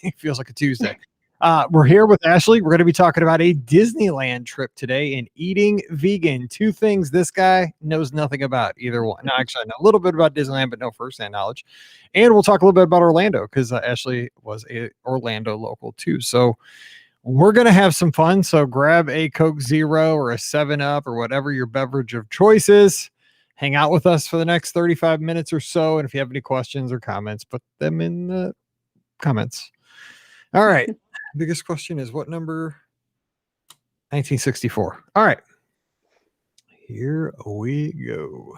It feels like a Tuesday. We're here with Ashley. We're going to be talking about a Disneyland trip today and eating vegan. Two things this guy knows nothing about, either one. No, actually, I know a little bit about Disneyland, but no firsthand knowledge. And we'll talk a little bit about Orlando because Ashley was a Orlando local too. So we're going to have some fun. So grab a Coke Zero or a 7-Up or whatever your beverage of choice is. Hang out with us for the next 35 minutes or so. And if you have any questions or comments, put them in the comments. All right. Biggest question is what number? 1964. All right. Here we go.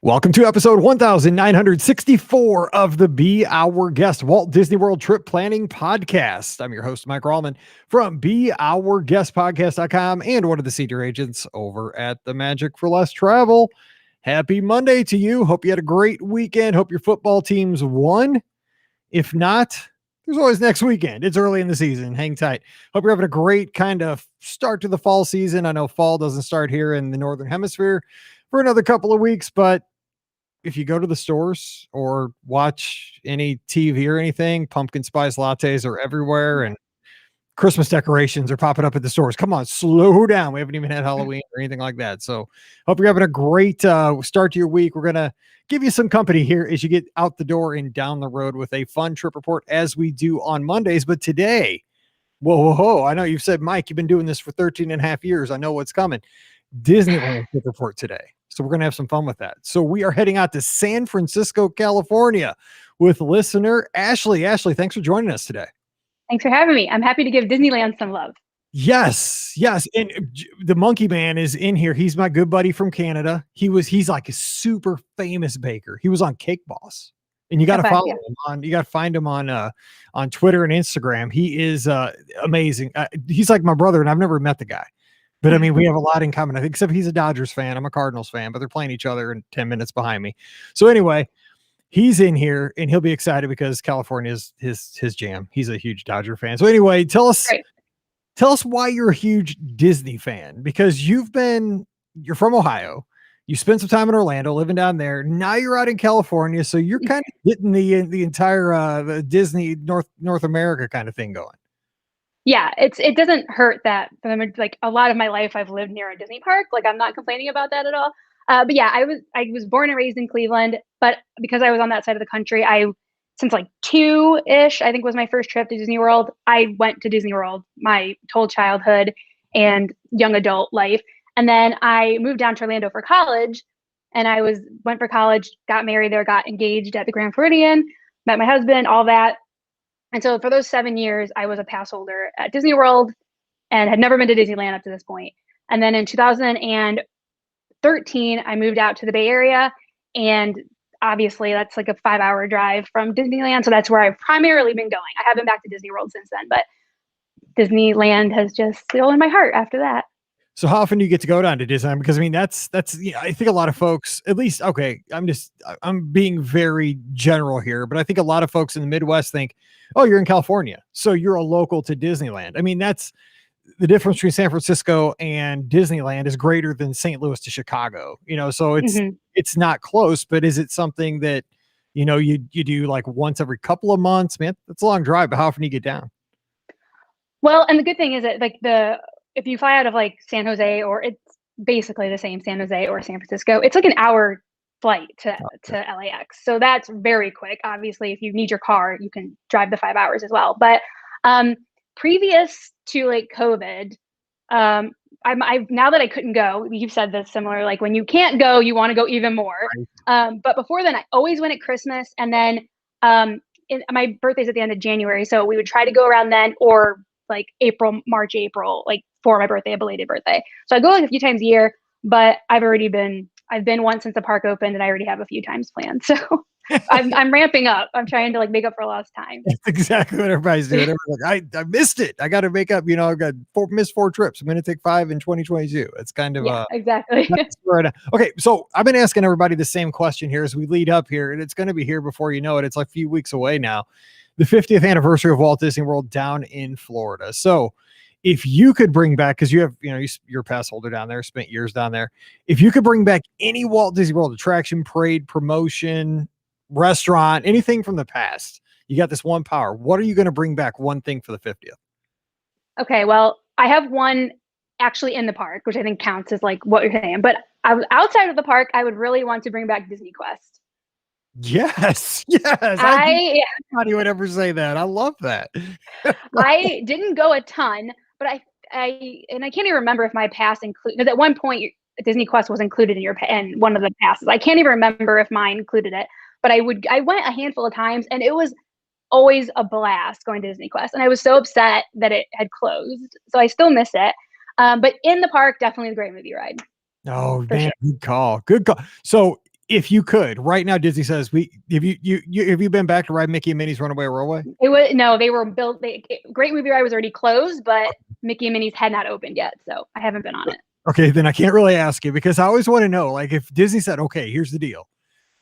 Welcome to episode 1964 of the Be Our Guest Walt Disney World Trip Planning Podcast. I'm your host, Mike Rallman from BeOurGuestPodcast.com and one of the senior agents over at the Magic for Less Travel. Happy Monday to you. Hope you had a great weekend. Hope your football teams won. If not, there's always next weekend. It's early in the season. Hang tight. Hope you're having a great kind of start to the fall season. I know fall doesn't start here in the Northern Hemisphere for another couple of weeks, but if you go to the stores or watch any TV or anything, pumpkin spice lattes are everywhere and Christmas decorations are popping up at the stores. Come on, slow down. We haven't even had Halloween or anything like that. So hope you're having a great start to your week. We're going to give you some company here as you get out the door and down the road with a fun trip report as we do on Mondays. But today, whoa, I know you've said, Mike, you've been doing this for 13 and a half years. I know what's coming. Disneyland trip report today. So we're going to have some fun with that. So we are heading out to San Francisco, California with listener Ashley. Ashley, thanks for joining us today. Thanks for having me. I'm happy to give Disneyland some love. Yes. And the Monkey Man is in here. He's my good buddy from Canada. He's like a super famous baker. He was on Cake Boss. And you got to follow him on, you got to find him on Twitter and Instagram. He is amazing. He's like my brother and I've never met the guy. But I mean, we have a lot in common, I think, except he's a Dodgers fan. I'm a Cardinals fan, but they're playing each other in 10 minutes behind me. So anyway, he's in here and he'll be excited because California is his jam. He's a huge Dodger fan. So anyway, tell us why you're a huge Disney fan, because you're from Ohio. You spent some time in Orlando, living down there. Now you're out in California. So you're kind of getting the entire the Disney North America kind of thing going. Yeah, it doesn't hurt that like a lot of my life I've lived near a Disney park. Like I'm not complaining about that at all. But yeah, I was born and raised in Cleveland, but because I was on that side of the country, since like 2-ish, I think was my first trip to Disney World. I went to Disney World my whole childhood and young adult life. And then I moved down to Orlando for college and went for college, got married there, got engaged at the Grand Floridian, met my husband, all that. And so for those 7 years, I was a pass holder at Disney World and had never been to Disneyland up to this point. And then in 2013, I moved out to the Bay Area. And obviously, that's like a 5-hour drive from Disneyland. So that's where I've primarily been going. I haven't been back to Disney World since then, but Disneyland has just stolen my heart after that. So how often do you get to go down to Disneyland? Because I mean, that's, I think a lot of folks, at least, okay, I'm being very general here, but I think a lot of folks in the Midwest think, oh, you're in California, so you're a local to Disneyland. I mean, that's the difference between San Francisco and Disneyland is greater than St. Louis to Chicago, so it's not close, but is it something that, you do like once every couple of months? Man, that's a long drive, but how often do you get down? Well, and the good thing is that like if you fly out of like San Jose, or it's basically the same San Jose or San Francisco, it's like an hour flight to LAX. So that's very quick. Obviously, if you need your car, you can drive the 5 hours as well. But previous to like COVID, I've now that I couldn't go, you've said this similar, like when you can't go, you want to go even more. But before then, I always went at Christmas. And then my birthday's at the end of January. So we would try to go around then, or like March, April, like for my birthday, a belated birthday. So I go like a few times a year, but I've been once since the park opened and I already have a few times planned. So I'm ramping up. I'm trying to like make up for lost time. That's exactly what everybody's doing. Like, I missed it. I got to make up, I've got missed 4 trips. I'm going to take 5 in 2022. It's kind of, exactly. Okay. So I've been asking everybody the same question here as we lead up here, and it's going to be here before you know it. It's like a few weeks away now. The 50th anniversary of Walt Disney World down in Florida. So if you could bring back, because you have, you're a pass holder down there, spent years down there. If you could bring back any Walt Disney World attraction, parade, promotion, restaurant, anything from the past. You got this one power. What are you going to bring back one thing for the 50th? Okay, well, I have one actually in the park, which I think counts as like what you're saying. But outside of the park, I would really want to bring back Disney Quest. Yes, yes. Nobody would ever say that. I love that. I didn't go a ton, but I can't even remember if my pass included, because at one point Disney Quest was included in one of the passes. I can't even remember if mine included it, but I went a handful of times, and it was always a blast going to Disney Quest. And I was so upset that it had closed. So I still miss it. But in the park, definitely the Great Movie Ride. Oh man, sure. Good call. Good call. So if you could, right now, Disney says have you been back to ride Mickey and Minnie's Runaway Railway? They were built. Great Movie Ride was already closed, but Mickey and Minnie's had not opened yet, so I haven't been on it. Okay, then I can't really ask you, because I always want to know, like, if Disney said, okay, here's the deal,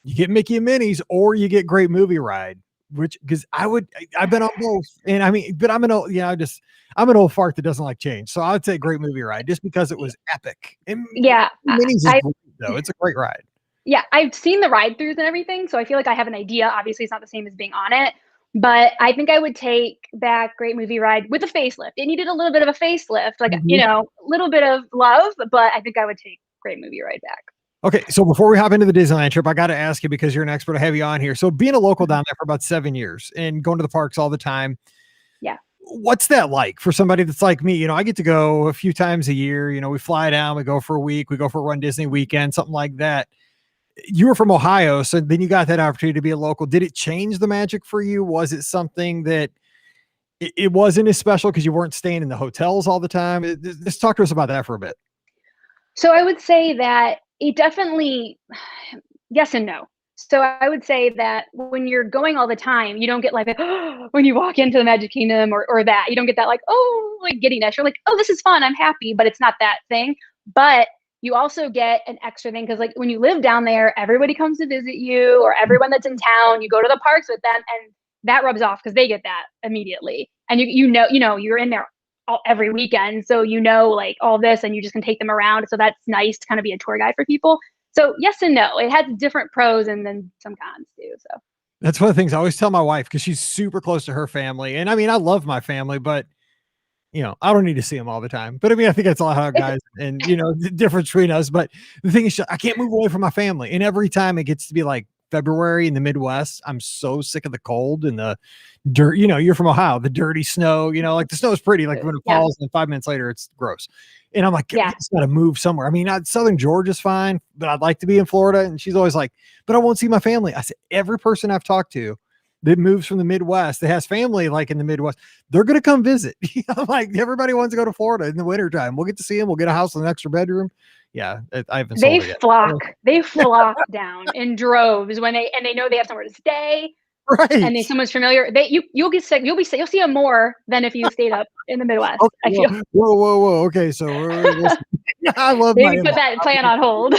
you get Mickey and Minnie's or you get Great Movie Ride, because I've been on both, and I mean, but I'm an old fart that doesn't like change, so I'd say Great Movie Ride just because it was epic. And yeah, Minnie's is great, though. It's a great ride. Yeah, I've seen the ride throughs and everything, so I feel like I have an idea. Obviously, it's not the same as being on it, but I think I would take back Great Movie Ride with a facelift. It needed a little bit of a facelift, like, a little bit of love, but I think I would take Great Movie Ride back. Okay, so before we hop into the Disneyland trip, I got to ask you, because you're an expert, I have you on here. So being a local down there for about 7 years and going to the parks all the time. Yeah. What's that like for somebody that's like me? I get to go a few times a year. We fly down, we go for a week, we go for a Run Disney weekend, something like that. You were from Ohio, so then you got that opportunity to be a local. Did it change the magic for you? Was it something that it wasn't as special because you weren't staying in the hotels all the time? Just talk to us about that for a bit. So I would say that it definitely, yes and no. So I would say that when you're going all the time, you don't get like when you walk into the Magic Kingdom or that, you don't get that like giddiness. You're like, oh, this is fun, I'm happy, but it's not that thing. But you also get an extra thing, because like when you live down there, everybody comes to visit you, or everyone that's in town, you go to the parks with them, and that rubs off because they get that immediately. And you're in there every weekend, so like all this, and you just can take them around. So that's nice to kind of be a tour guide for people. So yes and no, it has different pros and then some cons too. So that's one of the things I always tell my wife, because she's super close to her family, and I mean, I love my family, but I don't need to see them all the time. But I mean, I think that's a lot of guys, and the difference between us. But the thing is, I can't move away from my family. And every time it gets to be like February in the Midwest, I'm so sick of the cold and the dirt. You're from Ohio, the dirty snow, like the snow is pretty, like when it falls, and 5 minutes later, it's gross. And I'm like, I just got to move somewhere. I mean, Southern Georgia's fine, but I'd like to be in Florida. And she's always like, but I won't see my family. I said, every person I've talked to that moves from the Midwest, that has family like in the Midwest, they're going to come visit. I'm like, everybody wants to go to Florida in the wintertime. We'll get to see them. We'll get a house with an extra bedroom. Yeah, I haven't. They flock down in droves when they know they have somewhere to stay. Right. And then someone's familiar. You'll get sick. You'll see them more than if you stayed up in the Midwest. Okay, I feel. Whoa. Okay, so I love. Maybe put that plan on hold.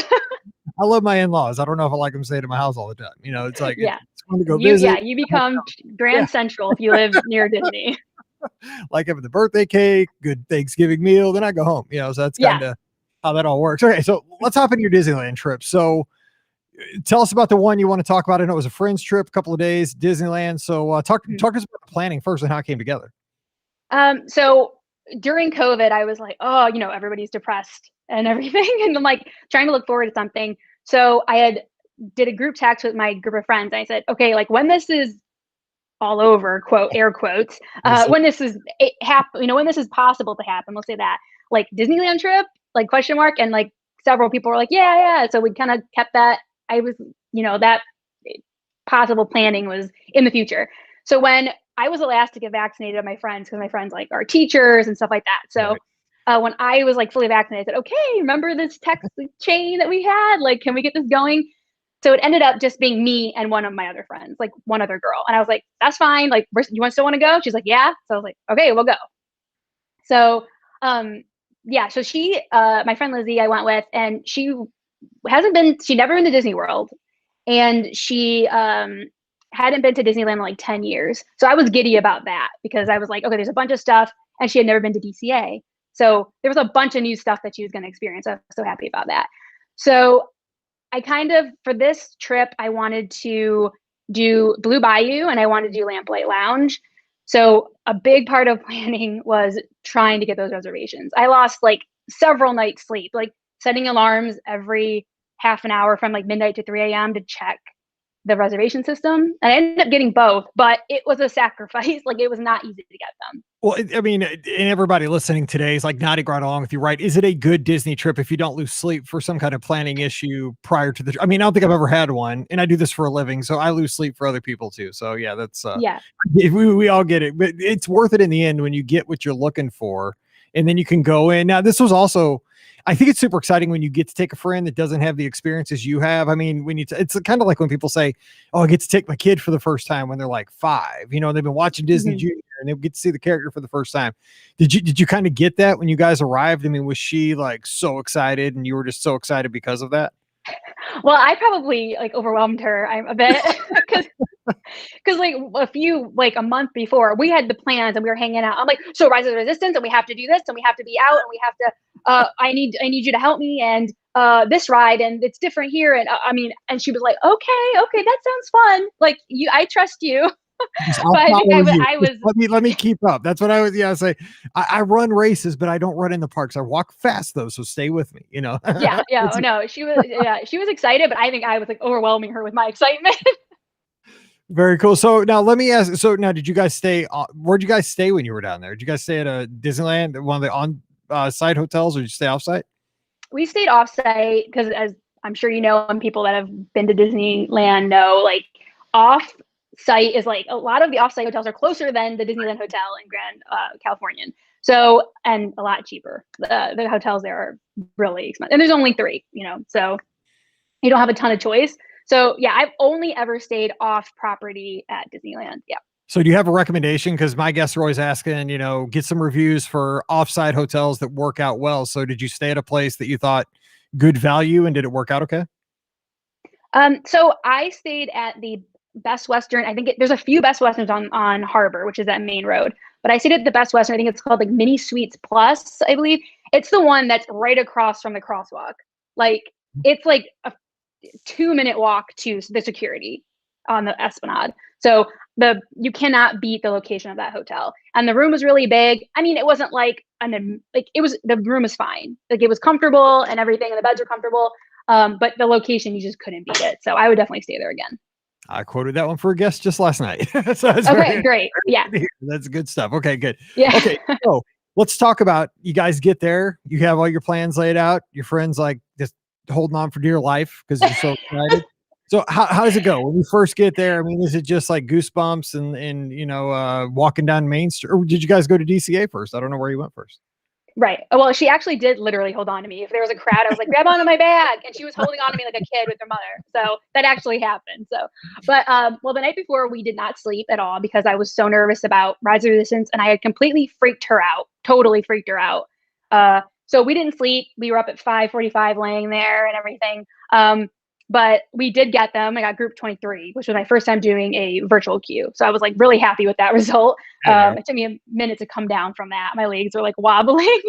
I love my in-laws. I don't know if I like them staying at my house all the time. It's like, it's fun to go visit. Yeah, you become Grand Central if you live near Disney. Like having the birthday cake, good Thanksgiving meal, then I go home. So that's kind of how that all works. Okay, so let's hop into your Disneyland trip. So tell us about the one you want to talk about. I know it was a friend's trip, a couple of days, Disneyland. So talk to us about the planning first and how it came together. So during COVID, I was like, everybody's depressed and everything. And I'm like trying to look forward to something. So I did a group text with my group of friends. And I said, okay, like when this is all over, quote, air quotes, when this is when this is possible to happen, we'll say that, like Disneyland trip, like question mark. And like several people were like, yeah. So we kind of kept that. I was, that possible planning was in the future. So when I was the last to get vaccinated, my friends, because my friends like are teachers and stuff like that. So when I was like fully vaccinated, I said, okay, remember this text chain that we had? Like, can we get this going? So it ended up just being me and one of my other friends, like one other girl. And I was like, that's fine. Like, still want to go? She's like, yeah. So I was like, okay, we'll go. So, so she, my friend Lizzie, I went with, and she never been to Disney World. And she, hadn't been to Disneyland in like 10 years. So I was giddy about that, because I was like, okay, there's a bunch of stuff, and she had never been to DCA. So there was a bunch of new stuff that she was going to experience. I was so happy about that. So I for this trip, I wanted to do Blue Bayou and I wanted to do Lamplight Lounge. So a big part of planning was trying to get those reservations. I lost like several nights sleep, like setting alarms every half an hour from like midnight to 3 a.m. to check the reservation system. And I ended up getting both, but it was a sacrifice. Like it was not easy to get them. Well, I mean, and everybody listening today is like nodding right along with you, right? Is it a good Disney trip if you don't lose sleep for some kind of planning issue prior to the? I mean, I don't think I've ever had one, and I do this for a living, so I lose sleep for other people too. So yeah, that's Yeah. we all get it, but it's worth it in the end when you get what you're looking for, and then you can go in. Now, this was also, I think it's super exciting when you get to take a friend that doesn't have the experiences you have. I mean, when it's kind of like when people say, "Oh, I get to take my kid for the first time" when they're like 5. You know, they've been watching Disney Junior and they get to see the character for the first time. Did you kind of get that when you guys arrived? I mean, was she like so excited, and you were just so excited because of that? Well, I probably like overwhelmed her. I'm a bit because like a month before we had the plans and we were hanging out. I'm like, so Rise of the Resistance, and we have to do this, and we have to be out, and we have to. I need you to help me, and this ride, and it's different here, and I mean, and she was like, okay, that sounds fun. Like I trust you. But I think I was. Let me keep up. That's what I was. Yeah, I say I run races, but I don't run in the parks. I walk fast though, so stay with me. You know. Yeah. Oh, no, she was excited, but I think I was like overwhelming her with my excitement. Very cool. So now let me ask. So now, did you guys stay? Where'd you guys stay when you were down there? Did you guys stay at a Disneyland, one of the on-site hotels, or did you stay off-site? We stayed off-site because, as I'm sure you know, and people that have been to Disneyland know, like off-site is like a lot of the off-site hotels are closer than the Disneyland Hotel in Grand Californian. So, and a lot cheaper. The hotels there are really expensive, and there's only 3. You know, so you don't have a ton of choice. So yeah, I've only ever stayed off property at Disneyland. Yeah. So do you have a recommendation? Because my guests are always asking, you know, get some reviews for offsite hotels that work out well. So did you stay at a place that you thought good value, and did it work out okay? So I stayed at the Best Western. I think there's a few Best Westerns on Harbor, which is that main road. But I stayed at the Best Western. I think it's called like Mini Suites Plus, I believe. It's the one that's right across from the crosswalk. Like it's like a 2-minute walk to the security on the Esplanade. So you cannot beat the location of that hotel. And the room was really big. I mean, it wasn't like the room was fine. Like it was comfortable and everything, and the beds were comfortable. But the location, you just couldn't beat it. So I would definitely stay there again. I quoted that one for a guest just last night. So okay, great. Yeah. That's good stuff. Okay, good. Yeah. Okay. So let's talk about, you guys get there, you have all your plans laid out, your friends like just holding on for dear life because you're so excited. So how does it go when you first get there? I mean, is it just like goosebumps and you know, walking down Main Street, or did you guys go to DCA first? I don't know where you went first. Right. Well, she actually did literally hold on to me. If there was a crowd, I was like, grab onto my bag. And she was holding on to me like a kid with her mother. So that actually happened. So, but, well, the night before we did not sleep at all because I was so nervous about Rise of the Resistance, and I had completely freaked her out, totally freaked her out. So we didn't sleep. We were up at 5:45 laying there and everything. But we did get them. I got group 23, which was my first time doing a virtual queue. So I was like really happy with that result. It took me a minute to come down from that. My legs were like wobbling.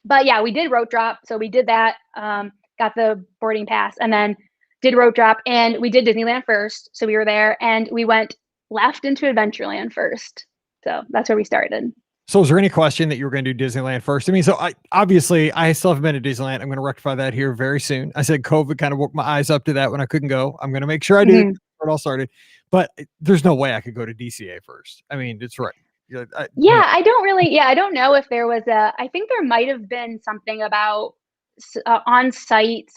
But yeah, we did rope drop. So we did that, got the boarding pass, and then did rope drop. And we did Disneyland first. So we were there and we went left into Adventureland first. So that's where we started. So is there any question that you were going to do Disneyland first? I mean, so obviously I still haven't been to Disneyland. I'm going to rectify that here very soon. I said COVID kind of woke my eyes up to that when I couldn't go. I'm going to make sure I do before it all started, but there's no way I could go to DCA first. I mean, it's right. I don't know if there was I think there might've been something about on-site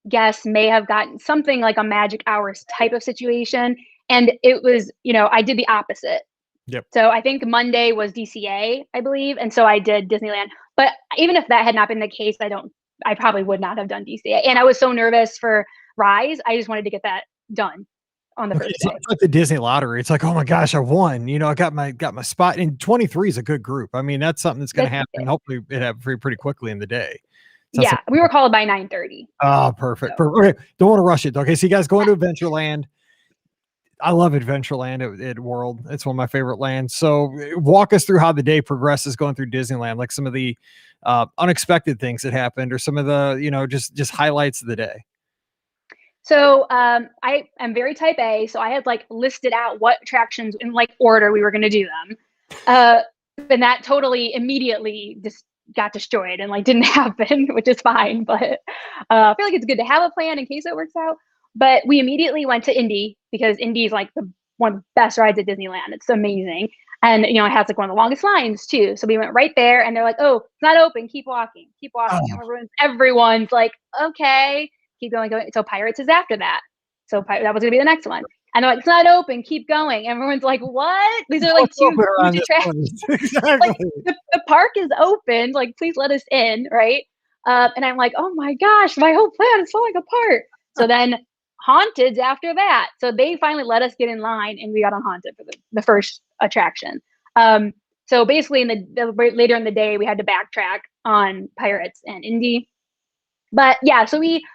guests may have gotten something like a magic hours type of situation. And it was, you know, I did the opposite. Yep. So I think Monday was DCA, I believe. And so I did Disneyland. But even if that had not been the case, I probably would not have done DCA. And I was so nervous for Rise. I just wanted to get that done on the first day. It's like the Disney lottery. It's like, oh my gosh, I won. You know, I got my spot. And 23 is a good group. I mean, that's something that's going to happen. Hopefully it happens pretty quickly in the day. So yeah, we were called by 9:30. Oh, perfect. So. Okay, don't want to rush it. Okay, so you guys go into Adventureland. I love Adventureland at World. It's one of my favorite lands. So walk us through how the day progresses going through Disneyland, like some of the unexpected things that happened or some of the, you know, just highlights of the day. So I am very type A, so I had like listed out what attractions in like order we were going to do them. Uh, and that totally immediately just got destroyed and like didn't happen, which is fine. But I feel like it's good to have a plan in case it works out. But we immediately went to Indy because Indy is like one of the best rides at Disneyland. It's amazing. And it has like one of the longest lines too. So we went right there and they're like, "Oh, it's not open. Keep walking. Keep walking." And Oh, everyone's like, "Okay." Keep going, going. So Pirates is after that. So that was gonna be the next one. And they're like, "It's not open. Keep going." Everyone's like, "What? These are like what's two open huge around this attractions. place? Like Exactly. the park is open. Like please let us in, right?" And I'm like, "Oh my gosh, my whole plan is falling apart." So then Haunted's after that. So they finally let us get in line, and we got on Haunted for the first attraction. So basically, in later in the day, we had to backtrack on Pirates and Indy. But yeah, so we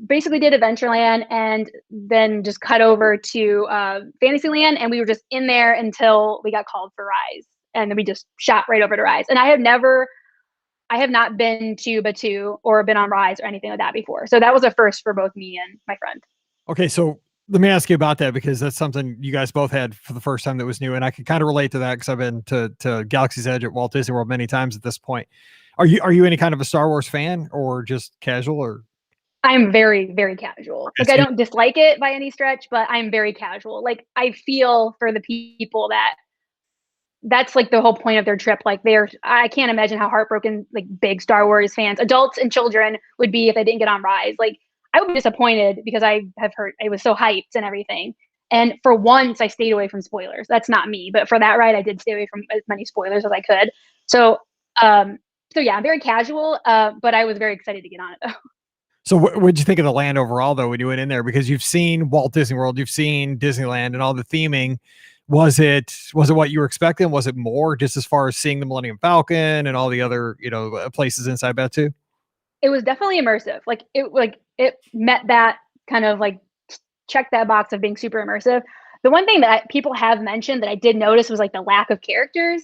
basically did Adventureland and then just cut over to Fantasyland, and we were just in there until we got called for Rise, and then we just shot right over to Rise. And I have not been to Batu or been on Rise or anything like that before, so that was a first for both me and my friend. Okay, so let me ask you about that because that's something you guys both had for the first time that was new, and I can kind of relate to that because I've been to Galaxy's Edge at Walt Disney World many times at this point. Are you any kind of a Star Wars fan or just casual or? I'm very, very casual. Okay, Like I so don't dislike it by any stretch, but I'm very casual. Like I feel for the people that's like the whole point of their trip. Like I can't imagine how heartbroken like big Star Wars fans, adults and children would be if they didn't get on Rise. Like I would be disappointed because I have heard it was so hyped and everything. And for once I stayed away from spoilers. That's not me, but for that ride I did stay away from as many spoilers as I could. So um so yeah, I'm very casual, but I was very excited to get on it though. So what'd you think of the land overall though when you went in there? Because you've seen Walt Disney World, you've seen Disneyland and all the theming. Was it what you were expecting? Was it more just as far as seeing the Millennium Falcon and all the other, places inside that too? It was definitely immersive. It met that kind of like check that box of being super immersive. The one thing that people have mentioned that I did notice was like the lack of characters.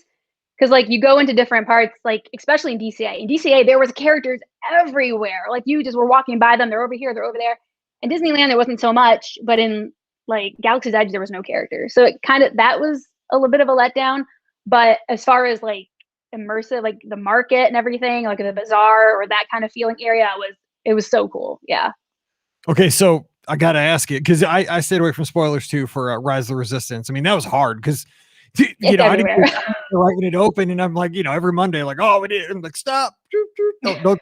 Because like you go into different parts, like especially in DCA. In DCA, there was characters everywhere. Like you just were walking by them. They're over here. They're over there. In Disneyland, there wasn't so much, but in like Galaxy's Edge, there was no characters. So it kind of that was a little bit of a letdown. But as far as like immersive, like the market and everything, like the bazaar or that kind of feeling area, it was so cool. Yeah, Okay, so I gotta ask it because I stayed away from spoilers too for Rise of the Resistance. I mean, that was hard because it's I didn't everywhere. right when it opened, and I'm like, every Monday, like, oh, we did. I'm like, stop, don't,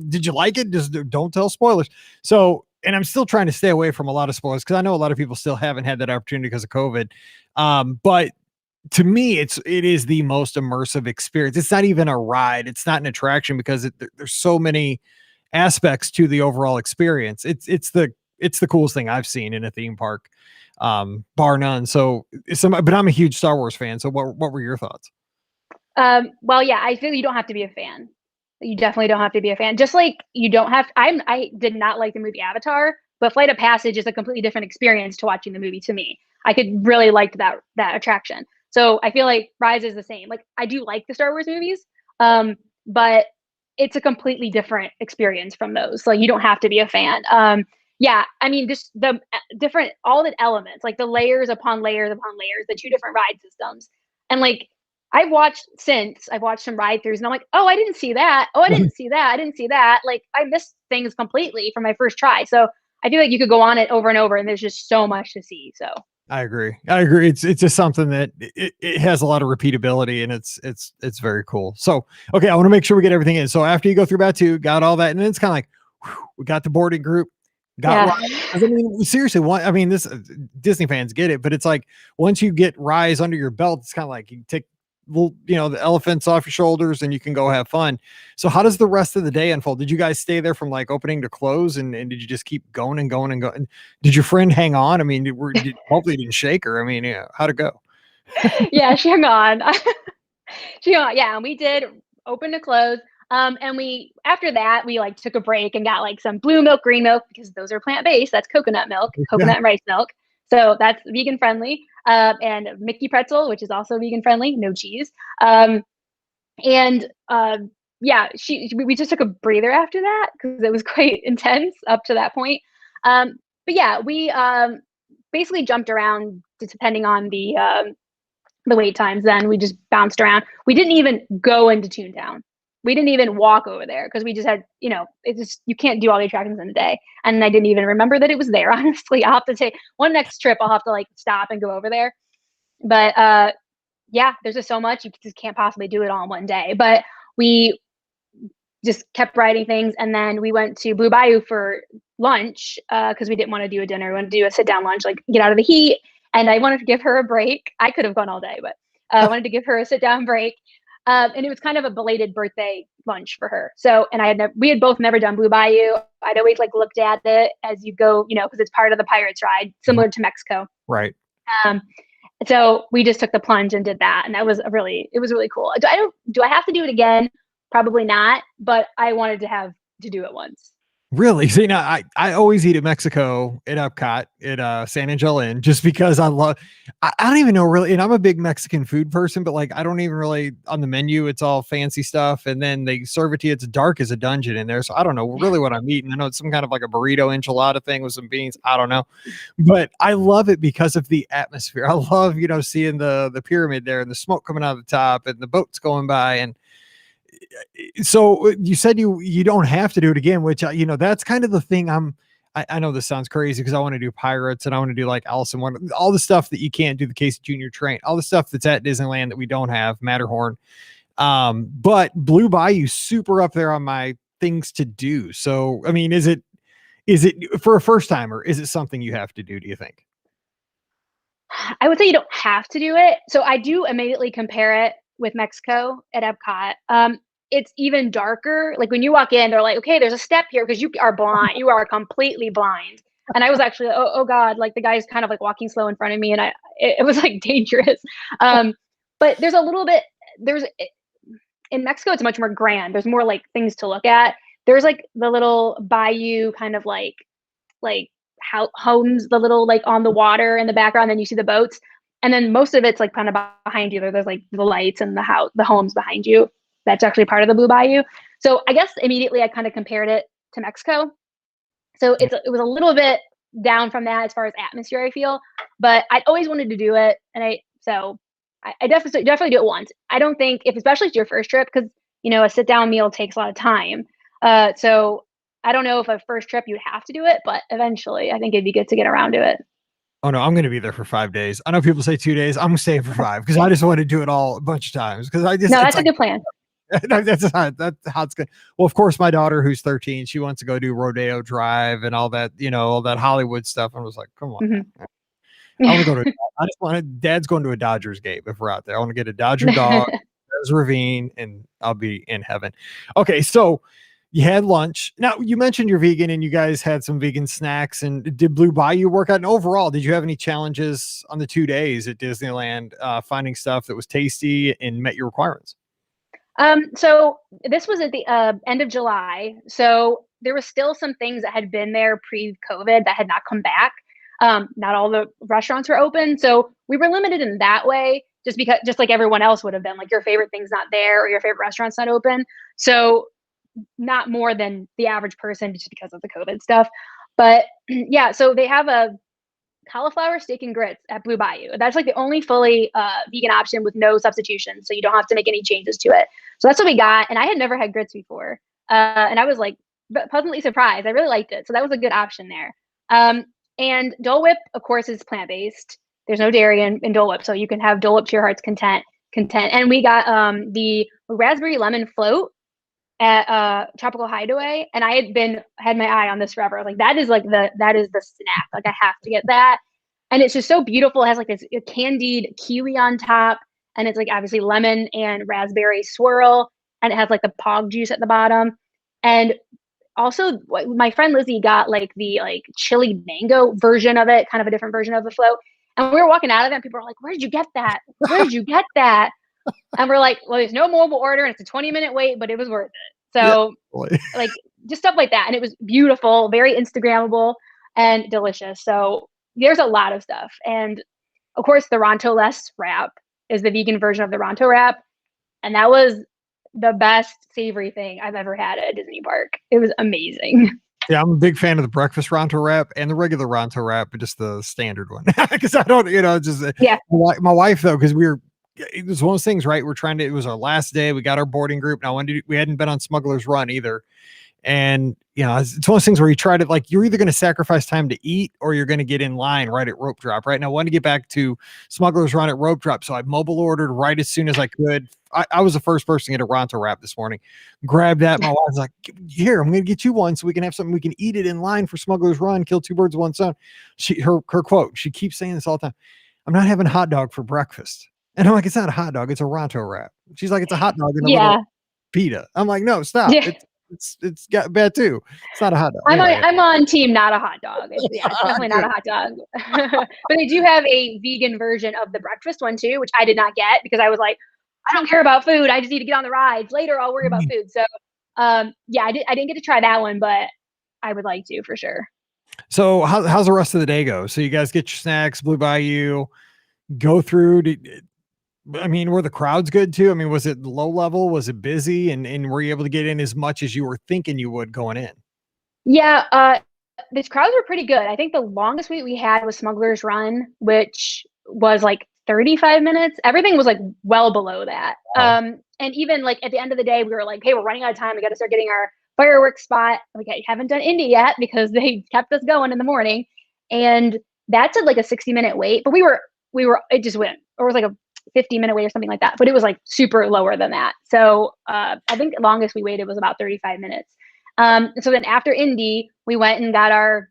did you like it? Just don't tell spoilers. So, and I'm still trying to stay away from a lot of spoilers because I know a lot of people still haven't had that opportunity because of COVID. But to me, it is the most immersive experience. It's not even a ride. It's not an attraction because there's so many aspects to the overall experience. It's the coolest thing I've seen in a theme park, bar none. So but I'm a huge Star Wars fan. So what were your thoughts? Well, yeah, I feel you don't have to be a fan. You definitely don't have to be a fan. Just like you don't have. I did not like the movie Avatar, but Flight of Passage is a completely different experience to watching the movie. To me, I could really like that attraction. So I feel like Rise is the same. Like I do like the Star Wars movies, but it's a completely different experience from those. Like you don't have to be a fan. Yeah, I mean, just the different all the elements, like the layers upon layers upon layers, the two different ride systems, and like I've watched some ride throughs and I'm like, oh, I didn't see that. Oh, I didn't see that. I didn't see that. Like I missed things completely from my first try. So I feel like you could go on it over and over and there's just so much to see. So I agree. I agree. It's just something that it has a lot of repeatability and it's very cool. So okay, I want to make sure we get everything in. So after you go through Batu, got all that, and then it's kind of like whew, we got the boarding group, got yeah. Rise. 'Cause I mean, seriously, this Disney fans get it, but it's like once you get Rise under your belt, it's kind of like you take the elephants off your shoulders and you can go have fun. So how does the rest of the day unfold? Did you guys stay there from like opening to close and did you just keep going and going and going? Did your friend hang on? I mean, hopefully you didn't shake her. I mean, yeah, how'd it go? Yeah, she hung on. She hung on. Yeah, and we did open to close. And we after that we like took a break and got like some blue milk, green milk because those are plant based. That's coconut milk, Yeah. coconut and rice milk. So that's vegan friendly. And Mickey pretzel, which is also vegan friendly, no cheese. Um, and yeah, we just took a breather after that because it was quite intense up to that point. but yeah, we basically jumped around depending on the wait times. Then we just bounced around. We didn't even go into Toontown. We didn't even walk over there because we just had, it's just, you can't do all the attractions in a day. And I didn't even remember that it was there. Honestly, I'll have to take one next trip. I'll have to like stop and go over there. But yeah, there's just so much you just can't possibly do it all in one day. But we just kept writing things, and then we went to Blue Bayou for lunch because we didn't want to do a dinner. We wanted to do a sit down lunch, like get out of the heat. And I wanted to give her a break. I could have gone all day, but I wanted to give her a sit down break. And it was kind of a belated birthday lunch for her. So, and we had both never done Blue Bayou. I'd always like looked at it as you go, because it's part of the Pirates ride, similar to Mexico. Right. So we just took the plunge and did that, and it was really cool. Do I have to do it again? Probably not, but I wanted to do it once. Really? See, now I always eat at Mexico at Epcot at San Angelo Inn just because I don't even know really, and I'm a big Mexican food person, but like I don't even really on the menu, it's all fancy stuff, and then they serve it to you. It's dark as a dungeon in there, so I don't know really what I'm eating. I know it's some kind of like a burrito enchilada thing with some beans. I don't know, but I love it because of the atmosphere. I love seeing the pyramid there and the smoke coming out of the top and the boats going by. And so you said you don't have to do it again, which that's kind of the thing. I know this sounds crazy because I want to do Pirates and I want to do like Alice in Wonderland, all the stuff that you can't do, the Casey Junior Train, all the stuff that's at Disneyland that we don't have, Matterhorn. But Blue Bayou super up there on my things to do. So I mean, is it for a first timer? Is it something you have to do? Do you think? I would say you don't have to do it. So I do immediately compare it with Mexico at Epcot. It's even darker. Like when you walk in, they're like, okay, there's a step here because you are blind. You are completely blind. And I was actually, oh God, like the guy's kind of like walking slow in front of me, and it was like dangerous. But there's a little bit, in Mexico, it's much more grand. There's more like things to look at. There's like the little bayou kind of like how homes, the little like on the water in the background, then you see the boats. And then most of it's like kind of behind you. There's like the lights and the homes behind you. That's actually part of the Blue Bayou. So I guess immediately I kind of compared it to Mexico. So it was a little bit down from that as far as atmosphere, I feel, but I'd always wanted to do it. And I definitely do it once. I don't think especially if it's your first trip, because, a sit down meal takes a lot of time. So I don't know if a first trip you'd have to do it, but eventually I think it'd be good to get around to it. Oh no, I'm going to be there for 5 days. I know people say 2 days. I'm staying for 5 because I just want to do it all a bunch of times. Because that's a good plan. That's how it's good. Well, of course, my daughter, who's 13, she wants to go do Rodeo Drive and all that, all that Hollywood stuff. I was like, come on. Mm-hmm. I want to go to. Dad's going to a Dodgers game if we're out there. I want to get a Dodger dog, Ravine, and I'll be in heaven. Okay, so you had lunch. Now you mentioned you're vegan, and you guys had some vegan snacks. And did Blue Bayou work out? And overall, did you have any challenges on the 2 days at Disneyland finding stuff that was tasty and met your requirements? So this was at the end of July. So there was still some things that had been there pre-COVID that had not come back. Not all the restaurants were open. So we were limited in that way, just like everyone else would have been, like your favorite thing's not there or your favorite restaurant's not open. So not more than the average person just because of the COVID stuff. But yeah, so they have a cauliflower steak and grits at Blue Bayou. That's like the only fully vegan option with no substitution. So you don't have to make any changes to it. So that's what we got. And I had never had grits before. And I was like pleasantly surprised. I really liked it. So that was a good option there. And Dole Whip, of course, is plant-based. There's no dairy in Dole Whip. So you can have Dole Whip to your heart's content. And we got the raspberry lemon float at Tropical Hideaway, and I had my eye on this forever. Like that is the snack. Like I have to get that, and it's just so beautiful. It has like this candied kiwi on top, and it's like obviously lemon and raspberry swirl, and it has like the pog juice at the bottom. And also, my friend Lizzie got like the chili mango version of it, kind of a different version of the float. And we were walking out of it, and people were like, "Where did you get that? Where did you get that?" And we're like, well, there's no mobile order and it's a 20-minute wait, but it was worth it. So like just stuff like that. And it was beautiful, very Instagrammable and delicious. So there's a lot of stuff. And of course, the Ronto Less wrap is the vegan version of the Ronto wrap. And that was the best savory thing I've ever had at a Disney park. It was amazing. Yeah, I'm a big fan of the breakfast Ronto wrap and the regular Ronto wrap, but just the standard one. Because I don't, just Yeah. my wife though, because it was one of those things, right? It was our last day. We got our boarding group. Now, we hadn't been on Smuggler's Run either. And, it's one of those things where you try to you're either going to sacrifice time to eat or you're going to get in line right at rope drop. Right now, I wanted to get back to Smuggler's Run at rope drop. So I mobile ordered right as soon as I could. I was the first person to get a Ronto wrap this morning. Grabbed that. My wife's like, here, I'm going to get you one so we can have something. We can eat it in line for Smuggler's Run, kill two birds with one stone. Her quote, she keeps saying this all the time. I'm not having a hot dog for breakfast. And I'm like, it's not a hot dog. It's a Ronto wrap. She's like, it's a hot dog in a little pita. I'm like, no, stop. Yeah. It's got bad too. It's not a hot dog. I'm on team not a hot dog. It's definitely not a hot dog. But they do have a vegan version of the breakfast one too, which I did not get because I was like, I don't care about food. I just need to get on the rides. Later, I'll worry about food. So, I didn't get to try that one, but I would like to for sure. So how's the rest of the day go? So you guys get your snacks, Blue Bayou, go through. Were the crowds good too? Was it low level? Was it busy? And were you able to get in as much as you were thinking you would going in? Yeah, these crowds were pretty good. I think the longest wait we had was Smuggler's Run, which was like 35 minutes. Everything was like well below that. Wow. And even like at the end of the day, we were like, hey, we're running out of time. We got to start getting our fireworks spot. We haven't done Indy yet because they kept us going in the morning. And that's at like a 60-minute wait. But it just went, or it was like a 50-minute wait or something like that. But it was like super lower than that. So I think the longest we waited was about 35 minutes. So then after Indy, we went and got our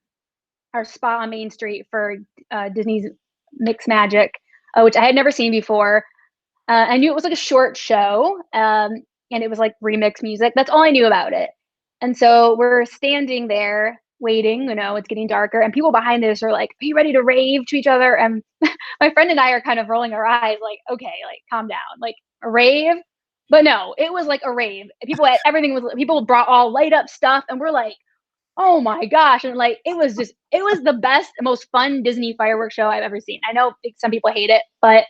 spot on Main Street for Disney's Mix Magic, which I had never seen before. I knew it was like a short show, and it was like remix music. That's all I knew about it. And so we're standing there waiting, it's getting darker, and people behind us are like, are you ready to rave to each other? And my friend and I are kind of rolling our eyes like, okay, like calm down, like a rave. But no, it was like a rave. People brought all light up stuff, and we're like, oh my gosh. And like, it was the best, most fun Disney fireworks show I've ever seen. I know some people hate it, but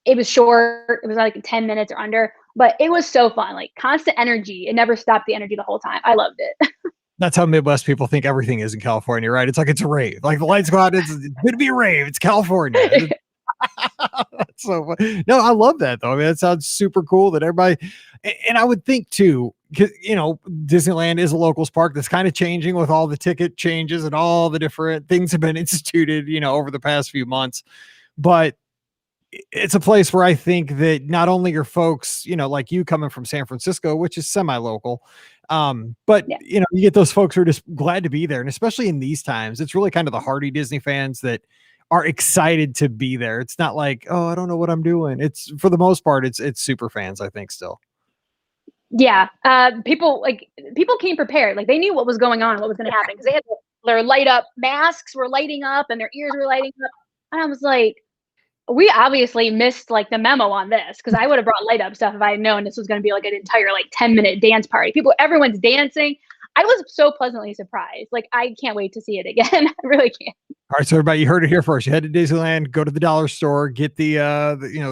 it was short. It was like 10 minutes or under, but it was so fun. Like constant energy. It never stopped the energy the whole time. I loved it. That's how Midwest people think everything is in California, right? It's like it's a rave. Like the lights go out, it's going to be a rave. It's California. So no, I love that though. That sounds super cool that everybody, and I would think too, because Disneyland is a locals park that's kind of changing with all the ticket changes and all the different things have been instituted, over the past few months. But it's a place where I think that not only are folks, like you coming from San Francisco, which is semi-local, but you get those folks who are just glad to be there. And especially in these times, it's really kind of the hardy Disney fans that are excited to be there. It's not like, oh, I don't know what I'm doing. It's for the most part, it's super fans, I think still. Yeah. People came prepared. Like they knew what was going on, what was going to happen. Cause they had their light up masks were lighting up and their ears were lighting up. And I was like, we obviously missed like the memo on this. Cause I would have brought light up stuff if I had known this was going to be like an entire like 10-minute dance party. Everyone's dancing. I was so pleasantly surprised. Like, I can't wait to see it again. I really can't. All right. So everybody, you heard it here first. You head to Disneyland, go to the dollar store, get the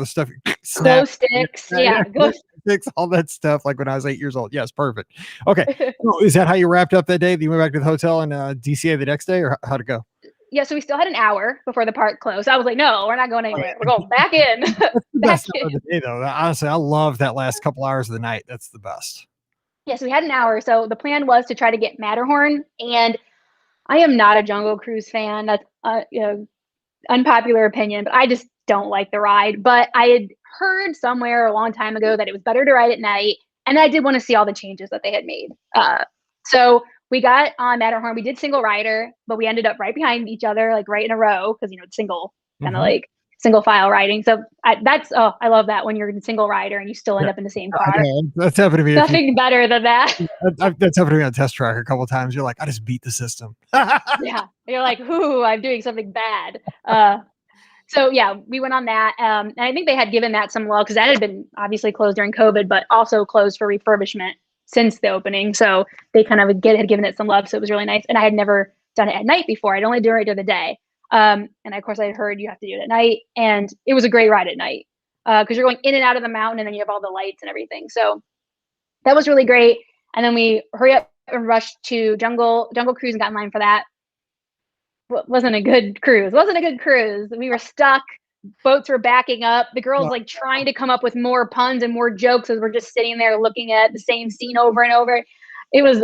stuff, glow sticks. Yeah. Glow sticks, all that stuff. Like when I was 8 years old. Yes. Perfect. Okay. So is that how you wrapped up that day? You went back to the hotel and DCA the next day, or how'd it go? Yeah. So we still had an hour before the park closed. I was like, no, we're not going anywhere. We're going back in. That's the best time of the day though. Honestly, I love that last couple hours of the night. That's the best. Yeah, so we had an hour. So the plan was to try to get Matterhorn, and I am not a Jungle Cruise fan. That's unpopular opinion, but I just don't like the ride. But I had heard somewhere a long time ago that it was better to ride at night, and I did want to see all the changes that they had made. So we got on Matterhorn. We did single rider, but we ended up right behind each other, like right in a row, because it's single, kind of like single file riding. So I love that when you're in single rider and you still end up in the same car. That's happened to me. Nothing better than that. That's happened to me on test track a couple of times. You're like, I just beat the system. Yeah. You're like, ooh, I'm doing something bad. So yeah, we went on that. And I think they had given that some love because that had been obviously closed during COVID, but also closed for refurbishment since the opening. So they kind of had given it some love. So it was really nice. And I had never done it at night before. I'd only done it during the day. And of course I heard you have to do it at night, and it was a great ride at night. Cause you're going in and out of the mountain and then you have all the lights and everything. So that was really great. And then we hurry up rushed to Jungle Cruise and got in line for that. Wasn't a good cruise. We were stuck. Boats were backing up. The girls like trying to come up with more puns and more jokes as we're just sitting there looking at the same scene over and over. It was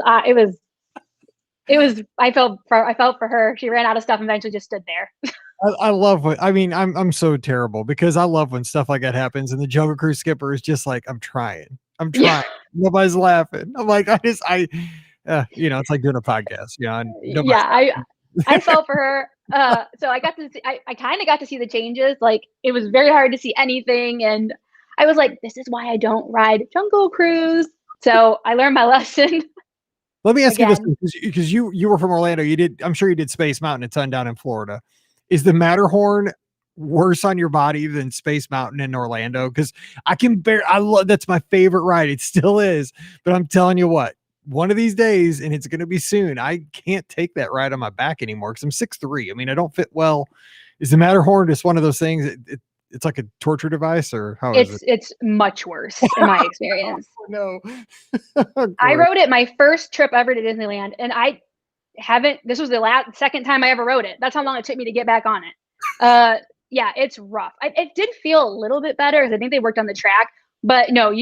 I felt for her. She ran out of stuff and eventually just stood there. I love what I mean. I'm so terrible because I love when stuff like that happens, and the Jungle Cruise skipper is just like, I'm trying. Yeah. Nobody's laughing. I'm like, it's like doing a podcast. I felt for her. So I got to see, I kind of got to see the changes. Like, it was very hard to see anything, and I was like, this is why I don't ride Jungle Cruise. So I learned my lesson. Let me ask you this, because you were from Orlando. I'm sure you did Space Mountain a ton down in Florida. Is the Matterhorn worse on your body than Space Mountain in Orlando? Because that's my favorite ride. It still is. But I'm telling you what, one of these days, and it's going to be soon, I can't take that ride on my back anymore because I'm 6'3". I mean, I don't fit well. Is the Matterhorn just one of those things? It's like a torture device, or how is it? It's much worse in my experience. No. I rode it my first trip ever to Disneyland, and this was the second time I ever rode it. That's how long it took me to get back on it. Yeah, it's rough. It did feel a little bit better because I think they worked on the track, but no,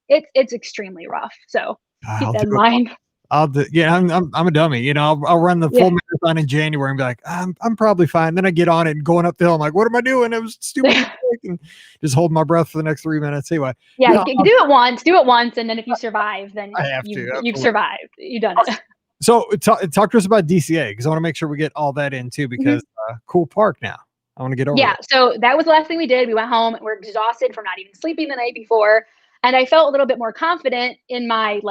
it's extremely rough. So keep that in mind. I'm a dummy. I'll run the full marathon in January and be like, I'm probably fine. Then I get on it and going up the hill. I'm like, what am I doing? It was stupid. And just hold my breath for the next 3 minutes. Anyway. Yeah, you do it once. And then if you survive, then you've survived. You've done it. So talk to us about DCA, because I want to make sure we get all that in too, because cool park now. I want to get over it. So that was the last thing we did. We went home. We're exhausted from not even sleeping the night before. And I felt a little bit more confident in my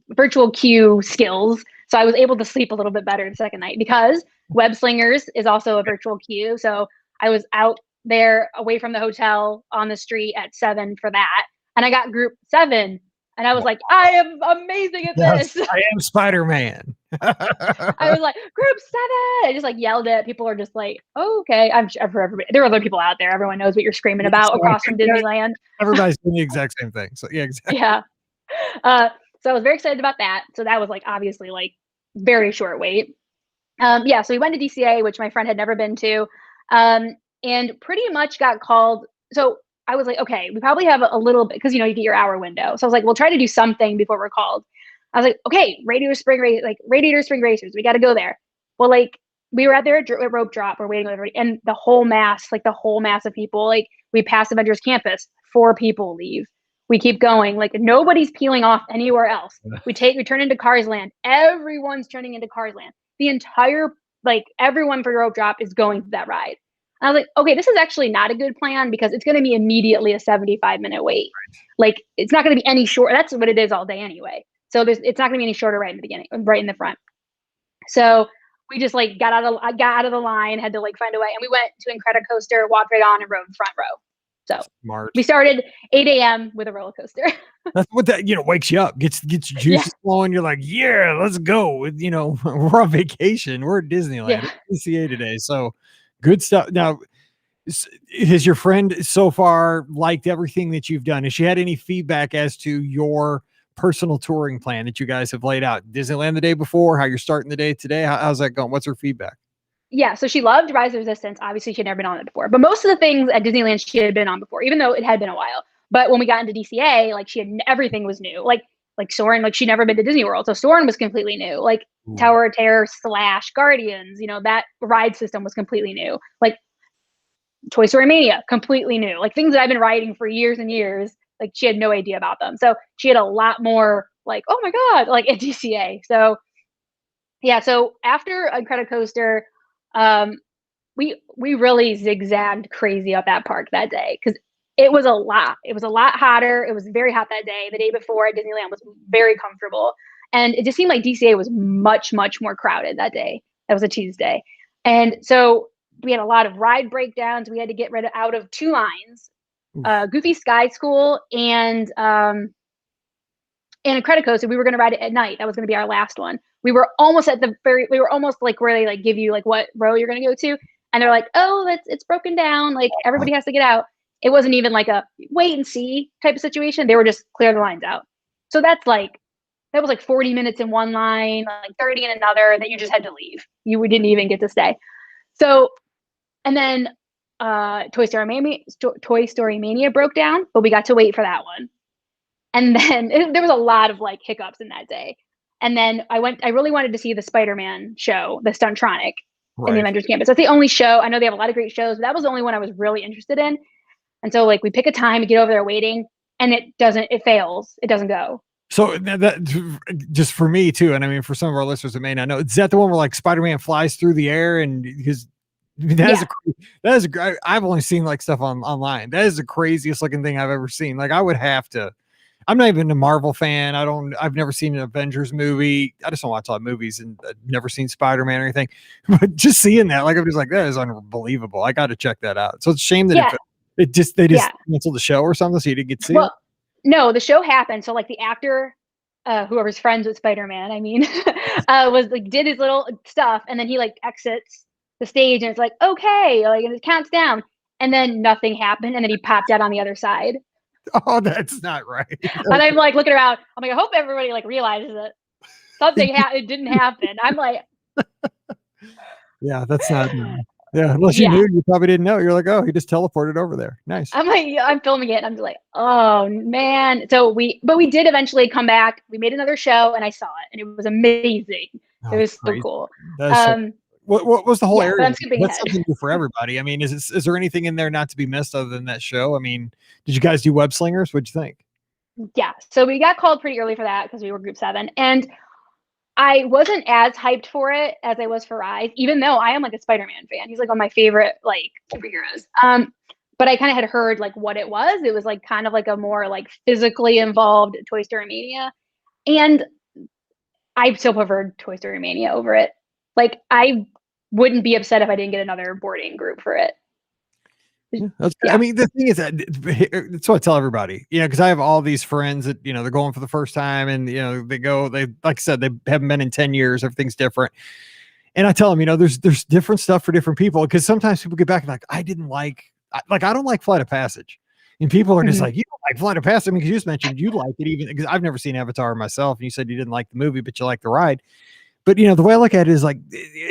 virtual queue skills. So I was able to sleep a little bit better the second night because Web Slingers is also a virtual queue. So I was out there away from the hotel on the street at 7 for that. And I got group 7. And I was like, I am amazing at this. I am Spider-Man. I was like, group 7. I just yelled at people. Are just like, oh, okay. I'm sure for everybody. There are other people out there. Everyone knows what you're screaming about across from Disneyland. Everybody's doing the exact same thing. So yeah, exactly. Yeah. So I was very excited about that. So that was obviously very short wait. So we went to DCA, which my friend had never been to, and pretty much got called. So I was like, okay, we probably have a little bit, because you get your hour window. So I was like, we'll try to do something before we're called. I was like, okay, Radiator Spring Racers, we got to go there. Well, we were out there at rope drop, we're waiting with everybody, and the whole mass of people, we passed Avengers Campus, 4 people leave. We keep going, nobody's peeling off anywhere else. We turn into Cars Land. Everyone's turning into Cars Land. The entire, everyone for rope drop is going to that ride. And I was like, okay, this is actually not a good plan because it's going to be immediately a 75-minute wait. It's not going to be any short. That's what it is all day anyway. So it's not going to be any shorter right in the beginning, right in the front. So we just got out of the line, had to find a way, and we went to Incredicoaster, walked right on, and rode front row. So smart. We started 8 a.m. with a roller coaster. That's what that wakes you up, gets juices flowing. You're like, yeah, let's go. We're on vacation. We're at Disneyland, DCA today. So good stuff. Now, has your friend so far liked everything that you've done? Has she had any feedback as to your personal touring plan that you guys have laid out? Disneyland the day before, how you're starting the day today? How's that going? What's her feedback? Yeah, so she loved Rise of Resistance. Obviously, she had never been on it before. But most of the things at Disneyland she had been on before, even though it had been a while. But when we got into DCA, everything was new. Like Soarin', she'd never been to Disney World. So Soarin' was completely new. Tower of Terror / Guardians, that ride system was completely new. Toy Story Mania, completely new. Things that I've been riding for years and years, she had no idea about them. So she had a lot more oh my God, at DCA. So yeah, so after Incredicoaster, we really zigzagged crazy up that park that day because it was a lot. It was a lot hotter. It was very hot that day. The day before at Disneyland was very comfortable. And it just seemed like DCA was much, much more crowded that day. That was a Tuesday. And so we had a lot of ride breakdowns. We had to get out of 2 lines, Goofy Sky School and Incredicoaster. We were going to ride it at night. That was going to be our last one. We were almost where they give you what row you're going to go to. And they're like, oh, it's broken down. Everybody has to get out. It wasn't even a wait and see type of situation. They were just clear the lines out. So that was like 40 minutes in one line, like 30 in another, that you just had to leave. You didn't even get to stay. So, and then Toy Story Mania broke down, but we got to wait for that one. And then there was a lot of like hiccups in that day. And then I really wanted to see the Spider-Man show, the Stuntronic in the Right. Avengers Campus. That's the only show. I know they have a lot of great shows, but that was the only one I was really interested in. And so like we pick a time to get over there waiting, and it fails. It doesn't go. So that just for me too, and I mean for some of our listeners that may not know, is that the one where like Spider-Man flies through the air and because that is I've only seen like stuff online. That is the craziest looking thing I've ever seen. Like I would have to. I'm not even a Marvel fan. I've never seen an Avengers movie. I just don't watch a lot of movies and I've never seen Spider-Man or anything. But just seeing that, like I'm just like, that is unbelievable. I got to check that out. So it's a shame that they just canceled the show or something, so you didn't get to see it. No, the show happened. So like the actor, whoever's friends with Spider-Man, I mean, was like did his little stuff, and then he like exits the stage, and it's like okay, like and it counts down, and then nothing happened, and then he popped out on the other side. Oh, that's not right. And I'm like looking around. I'm like, I hope everybody like realizes that something it didn't happen. I'm like, yeah, that's not. Yeah, unless you knew, you probably didn't know. You're like, oh, he just teleported over there. Nice. I'm like, I'm filming it, and I'm just like, oh man. So we did eventually come back. We made another show, and I saw it, and it was amazing. It was so cool. What was the whole area? But I'm That's something new for everybody. I mean, is there anything in there not to be missed other than that show? I mean, did you guys do web slingers? What'd you think? Yeah, so we got called pretty early for that because we were group 7, and I wasn't as hyped for it as I was for Rise, even though I am like a Spider-Man fan. He's like one of my favorite like superheroes. But I kind of had heard like what it was. It was like kind of like a more like physically involved Toy Story Mania, and I still preferred Toy Story Mania over it. Like I wouldn't be upset if I didn't get another boarding group for it. I mean, the thing is that that's what I tell everybody, because I have all these friends that, they're going for the first time and, they like I said, they haven't been in 10 years. Everything's different. And I tell them, there's different stuff for different people. Cause sometimes people get back and like, I don't like Flight of Passage. And people are just like, you don't like Flight of Passage. I mean, cause you just mentioned you like it even because I've never seen Avatar myself. And you said you didn't like the movie, but you like the ride. But the way I look at it is like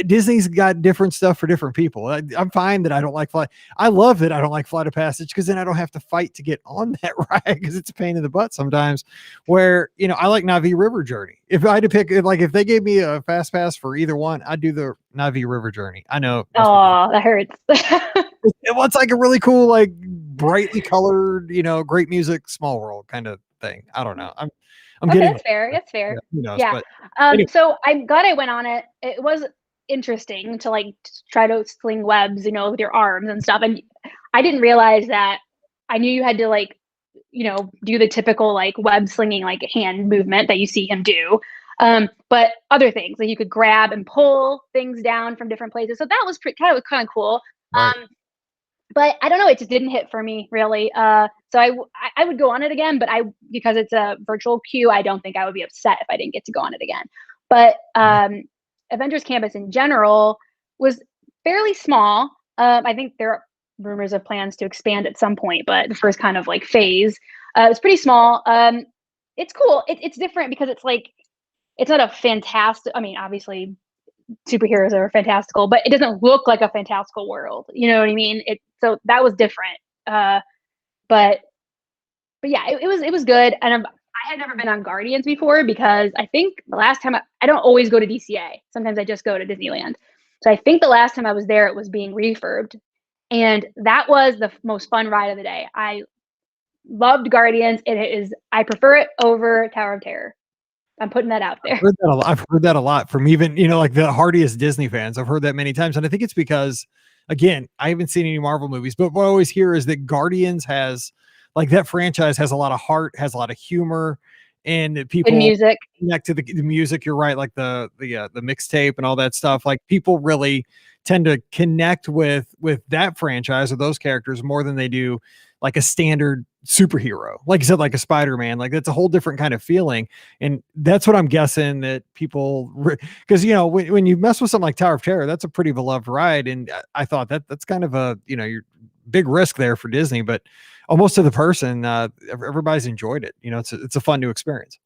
Disney's got different stuff for different people. I'm fine that I don't like Flight. I love that I don't like Flight of Passage because then I don't have to fight to get on that ride because it's a pain in the butt sometimes. Where I like Na'vi River Journey. If I had to pick, if they gave me a fast pass for either one, I'd do the Na'vi River Journey. I know. Oh, that hurts. It's like a really cool, like brightly colored, great music, small world kind of thing. I don't know. I'm okay, getting that's fair. That's fair. Yeah. Anyway. So I'm glad I went on it. It was interesting to like try to sling webs, with your arms and stuff. And I didn't realize that. I knew you had to like, do the typical like web slinging like hand movement that you see him do. But other things like you could grab and pull things down from different places. So that was kind of cool. Right. But I don't know, it just didn't hit for me really. So I would go on it again, but because it's a virtual queue, I don't think I would be upset if I didn't get to go on it again. But Avengers Campus in general was fairly small. I think there are rumors of plans to expand at some point, but the first kind of like phase, it's pretty small. It's cool. It's different because it's like, it's not a fantastic, I mean, obviously superheroes are fantastical, but it doesn't look like a fantastical world. You know what I mean? So that was different. But yeah, it was good. And I had never been on Guardians before because I think the last time I don't always go to DCA. Sometimes I just go to Disneyland. So I think the last time I was there, it was being refurbed. And that was the most fun ride of the day. I loved Guardians. I prefer it over Tower of Terror. I'm putting that out there. I've heard that a lot from even, like the hardiest Disney fans. I've heard that many times. And I think it's because, again, I haven't seen any Marvel movies, but what I always hear is that Guardians like that franchise has a lot of heart, has a lot of humor, and people music connect to the music. You're right. Like the mixtape and all that stuff. Like people really tend to connect with that franchise or those characters more than they do like a standard superhero, like you said, like a Spider-Man. Like that's a whole different kind of feeling. And that's what I'm guessing that people, because when you mess with something like Tower of Terror, that's a pretty beloved ride. And I thought that's kind of a your big risk there for Disney, but almost to the person, everybody's enjoyed it. It's a fun new experience.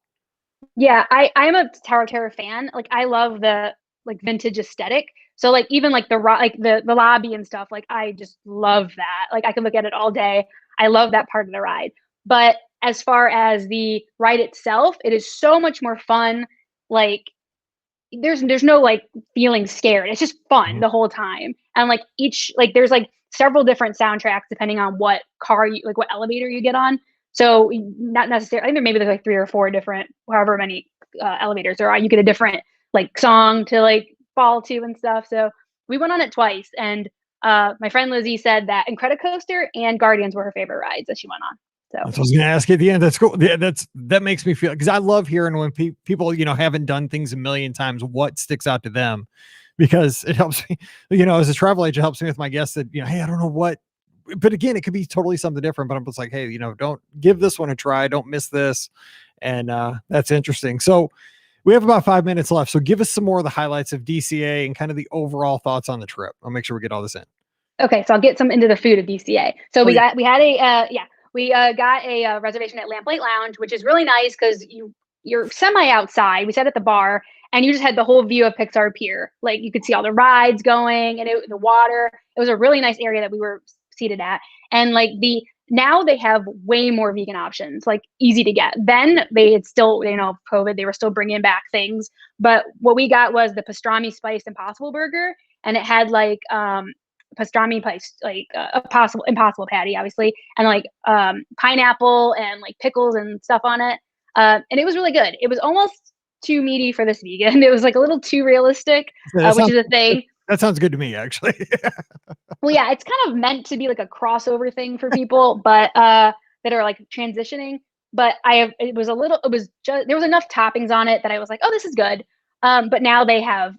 Yeah, I'm a Tower of Terror fan. Like, I love the, like, vintage aesthetic. So, like, even, like, the lobby and stuff, like, I just love that. Like, I could look at it all day. I love that part of the ride. But as far as the ride itself, it is so much more fun. Like, there's no, like, feeling scared. It's just fun Mhm. the whole time. And, like, each like, there's, like, several different soundtracks depending on what car you like, what elevator you get on. So, not necessarily, I think there maybe there's, like, 3 or 4 different, however many, elevators there are. You get a different, like, song to, like, fall to and stuff. So, we went on it twice, and, my friend Lizzie said that Incredicoaster and Guardians were her favorite rides that she went on. So, That's what I was going to ask you at the end. That's cool. Yeah, that makes me feel, because I love hearing when people haven't done things a million times, what sticks out to them, because it helps me, as a travel agent, it helps me with my guests that hey, I don't know what, but again, it could be totally something different. But I'm just like, hey, don't give this one a try, don't miss this, and that's interesting. So we have about 5 minutes left. So give us some more of the highlights of DCA and kind of the overall thoughts on the trip. I'll make sure we get all this in. okay, so I'll get some into the food of DCA. So Oh yeah. we got a reservation at Lamplight Lounge, which is really nice because you're semi outside. We sat at the bar, and you just had the whole view of Pixar Pier. Like, you could see all the rides going, and the water. It was a really nice area that we were seated at, and like now they have way more vegan options, like easy to get. Then they had still, COVID, they were still bringing back things, but what we got was the pastrami spiced Impossible Burger, and it had like pastrami place, like a possible impossible patty, obviously, and like pineapple and like pickles and stuff on it. And it was really good. It was almost too meaty for this vegan. It was like a little too realistic, That which sounds is a thing. that sounds good to me, actually. Well, yeah, it's kind of meant to be like a crossover thing for people, but that are like transitioning. But it was just, there was enough toppings on it that I was like, oh, this is good. But now they have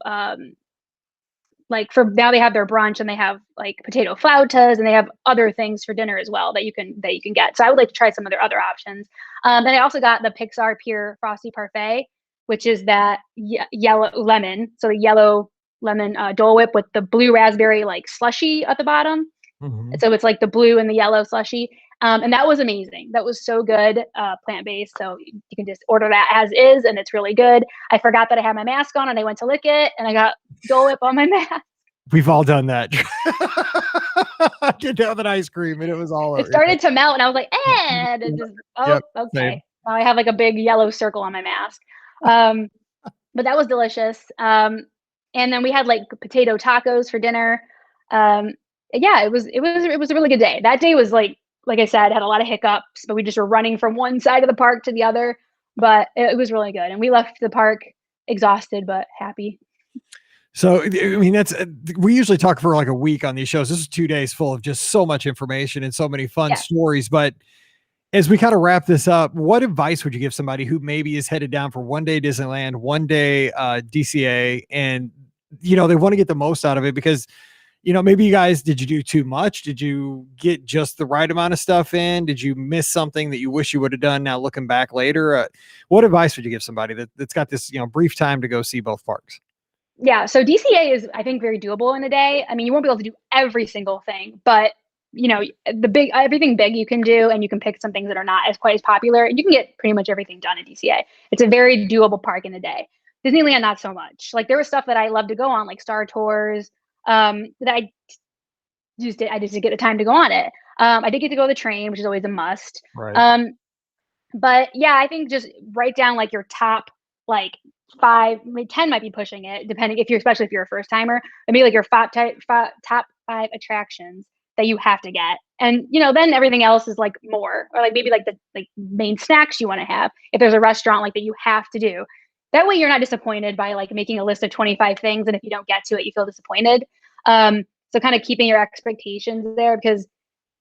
like for now they have their brunch, and they have like potato flautas, and they have other things for dinner as well that you can get. So I would like to try some of their other options. And I also got the Pixar Pure Frosty Parfait, which is that yellow lemon, so the yellow lemon Dole Whip with the blue raspberry like slushy at the bottom. Mhm. So it's like the blue and the yellow slushy. And that was amazing. That was so good, plant based. So you can just order that as is, and it's really good. I forgot that I had my mask on, and I went to lick it, and I got Dole Whip on my mask. We've all done that. I did have an ice cream, and it was all It over. started to melt, and I was like, and it just, oh, Yep, same. okay. Now I have like a big yellow circle on my mask. Um, but that was delicious. And then we had like potato tacos for dinner. Um, yeah, it was a really good day. That day was like I said, had a lot of hiccups, but we just were running from one side of the park to the other. But it was really good, and we left the park exhausted but happy. So, I mean, we usually talk for like a week on these shows. This is 2 days full of just so much information and so many fun Yeah. stories. But as we kind of wrap this up, what advice would you give somebody who maybe is headed down for one day Disneyland, one day DCA, and they want to get the most out of it? Because maybe did you do too much? Did you get just the right amount of stuff in? Did you miss something that you wish you would have done now looking back later? What advice would you give somebody that's got this brief time to go see both parks? Yeah, so DCA is, I think, very doable in a day. I mean, you won't be able to do every single thing, but the big everything big you can do, and you can pick some things that are not as quite as popular, and you can get pretty much everything done at DCA. It's a very doable park in a day. Disneyland, not so much. Like, there was stuff that I love to go on, like Star Tours, that I just didn't get the time to go on it. I did get to go on the train, which is always a must. Right. Um, but yeah, I think just write down like your top like 5, maybe 10 might be pushing it, depending if you're especially if you're a first timer. Maybe like your top 5 attractions that you have to get. And then everything else is like more, or like maybe like the like main snacks you want to have. If there's a restaurant like that you have to do. That way you're not disappointed by like making a list of 25 things, and if you don't get to it, you feel disappointed. So kind of keeping your expectations there, because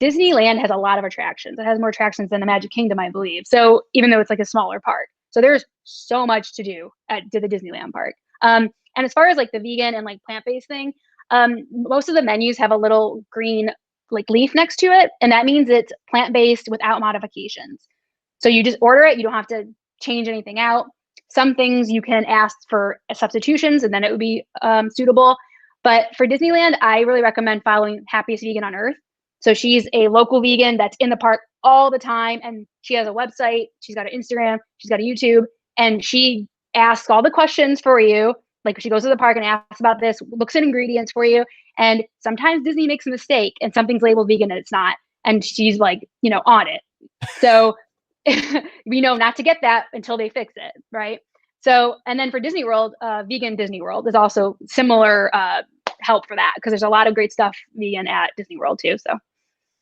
Disneyland has a lot of attractions. It has more attractions than the Magic Kingdom, I believe. So even though it's like a smaller park, so there's so much to do to the Disneyland park. And as far as like the vegan and like plant-based thing, most of the menus have a little green like leaf next to it, and that means it's plant-based without modifications. So you just order it. You don't have to change anything out. Some things you can ask for substitutions, and then it would be suitable. But for Disneyland, I really recommend following Happiest Vegan on Earth. So she's a local vegan that's in the park all the time, and she has a website. She's got an Instagram. She's got a YouTube, and she asks all the questions for you. Like she goes to the park and asks about this, looks at ingredients for you. And sometimes Disney makes a mistake and something's labeled vegan and it's not. And she's like, on it. So we know not to get that until they fix it, right? So, and then for Disney World, vegan Disney World is also similar help for that, because there's a lot of great stuff vegan at Disney World too. So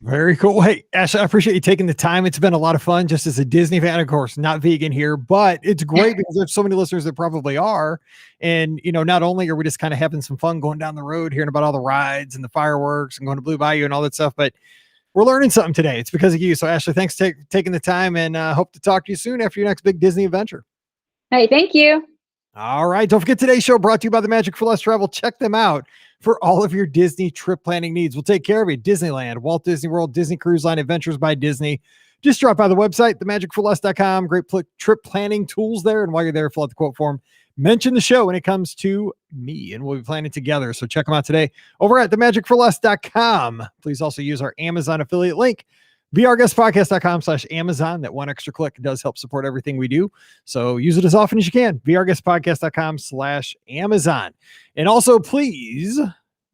very cool. Hey, Ashley, I appreciate you taking the time. It's been a lot of fun just as a Disney fan, of course, not vegan here, but it's great because there's so many listeners that probably are. And, not only are we just kind of having some fun going down the road, hearing about all the rides and the fireworks and going to Blue Bayou and all that stuff, but we're learning something today. It's because of you. So Ashley, thanks for taking the time, and hope to talk to you soon after your next big Disney adventure. Hey, thank you. All right. Don't forget, today's show brought to you by the Magic for Less Travel. Check them out for all of your Disney trip planning needs. We'll take care of you. Disneyland, Walt Disney World, Disney Cruise Line, Adventures by Disney. Just drop by the website, themagicforless.com. Great trip planning tools there. And while you're there, fill out the quote form. Mention the show when it comes to me, and we'll be planning together. So check them out today over at themagicforless.com. Please also use our Amazon affiliate link, VRGuestPodcast.com/Amazon. That one extra click does help support everything we do. So use it as often as you can. VRGuestPodcast.com/Amazon. And also, please,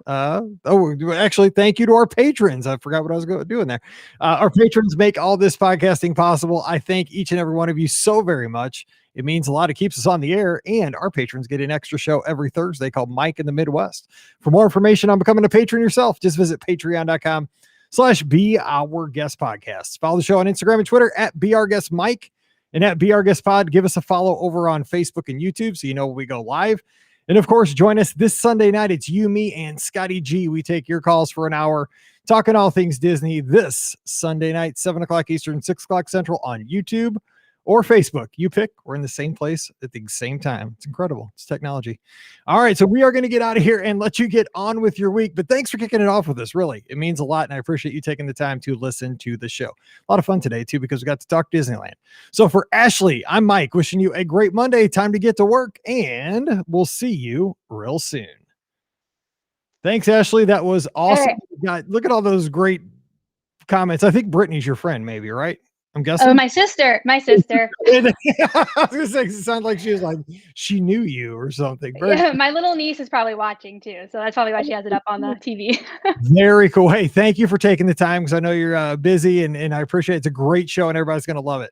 actually, thank you to our patrons. I forgot what I was doing there. Our patrons make all this podcasting possible. I thank each and every one of you so very much. It means a lot. It keeps us on the air, and our patrons get an extra show every Thursday called Mike in the Midwest. For more information on becoming a patron yourself, just visit patreon.com/Be Our Guest Podcast. Follow the show on Instagram and Twitter at Be Our Guest Mike and at Be Our Guest Pod. Give us a follow over on Facebook and YouTube so you know when we go live. And of course, join us this Sunday night. It's you, me, and Scotty G. We take your calls for an hour, talking all things Disney this Sunday night, 7 o'clock Eastern, 6 o'clock Central on YouTube or Facebook. You pick. We're in the same place at the same time. It's incredible. It's technology. All right. So we are going to get out of here and let you get on with your week, but thanks for kicking it off with us. Really, it means a lot. And I appreciate you taking the time to listen to the show. A lot of fun today too, because we got to talk Disneyland. So for Ashley, I'm Mike, wishing you a great Monday. Time to get to work, and we'll see you real soon. Thanks, Ashley. That was awesome. Right. Look at all those great comments. I think Brittany's your friend, maybe, right? I'm guessing. Oh, my sister. I was gonna say, it sounded like she was like, she knew you or something. Yeah, my little niece is probably watching too. So that's probably why she has it up on the TV. Very cool. Hey, thank you for taking the time, because I know you're busy, and I appreciate it. It's a great show and everybody's going to love it.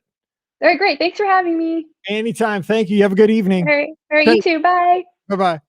Very great. Thanks for having me. Anytime. Thank you. You have a good evening. All right. You too. Bye. Bye-bye.